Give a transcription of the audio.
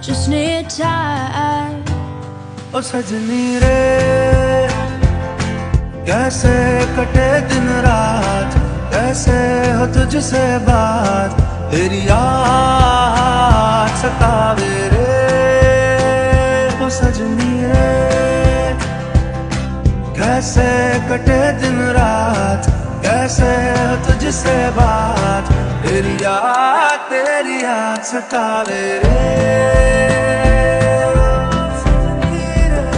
just need time. ओ सजनी रे कैसे कटे दिन रात, कैसे हो तुझसे बात, तेरी याद सतावे रे। ओ सजनी रे कैसे कटे दिन रात, कैसे हो तुझसे बात, तेरी याद सतावे रे।